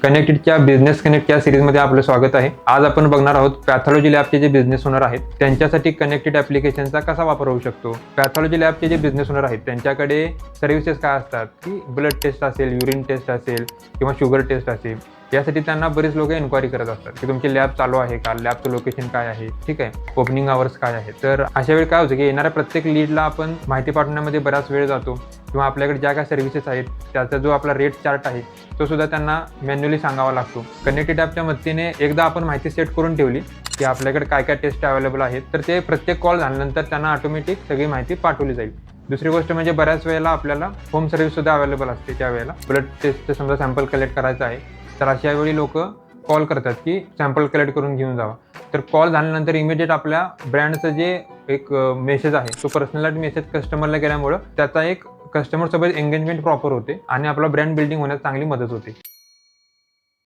कनेक्टेडच्या business connect या सिरीजमध्ये आपलं स्वागत आहे. आज आपण बघणार आहोत पॅथॉलॉजी लॅबचे जे बिझनेस ओनर आहेत त्यांच्यासाठी कनेक्टेड ॲप्लिकेशनचा कसा वापर होऊ शकतो. पॅथॉलॉजी लॅबचे जे बिझनेस ओनर आहेत त्यांच्याकडे सर्व्हिसेस काय असतात की ब्लड टेस्ट असेल, युरिन टेस्ट असेल किंवा शुगर टेस्ट असेल, यासाठी त्यांना बरेच लोक एन्क्वायरी करत असतात की तुमची लॅब चालू आहे का, लॅबचं लोकेशन काय आहे, ठीक आहे, ओपनिंग आवर्स काय आहे. तर अशा वेळी काय होतं की येणाऱ्या प्रत्येक लीडला आपण माहिती पाठवण्यामध्ये बराच वेळ जातो किंवा आपल्याकडे ज्या काय सर्व्हिसेस आहेत त्याचा जो आपला रेट चार्ट आहे तो सुद्धा त्यांना मॅन्युअली सांगावा लागतो. कनेक्टेड ॲपच्या मदतीने एकदा आपण माहिती सेट करून ठेवली की आपल्याकडे काय काय टेस्ट अवेलेबल आहेत तर ते प्रत्येक कॉल झाल्यानंतर त्यांना ऑटोमॅटिक सगळी माहिती पाठवली जाईल. दुसरी गोष्ट म्हणजे बऱ्याच वेळेला आपल्याला होम सर्व्हिस सुद्धा अवेलेबल असते. त्यावेळेला ब्लड टेस्टचं समजा सॅम्पल कलेक्ट करायचं आहे तर अशा वेळी लोक कॉल करतात की सॅम्पल कलेक्ट करून घेऊन जावा. तर कॉल झाल्यानंतर इमिडिएट आपल्या ब्रँडचं जे एक मेसेज आहे तो पर्सनलाइज मेसेज कस्टमरला गेल्यामुळं त्याचा एक कस्टमरसोबत एंगेजमेंट प्रॉपर होते आणि आपला ब्रँड बिल्डिंग होण्यास चांगली मदत होते.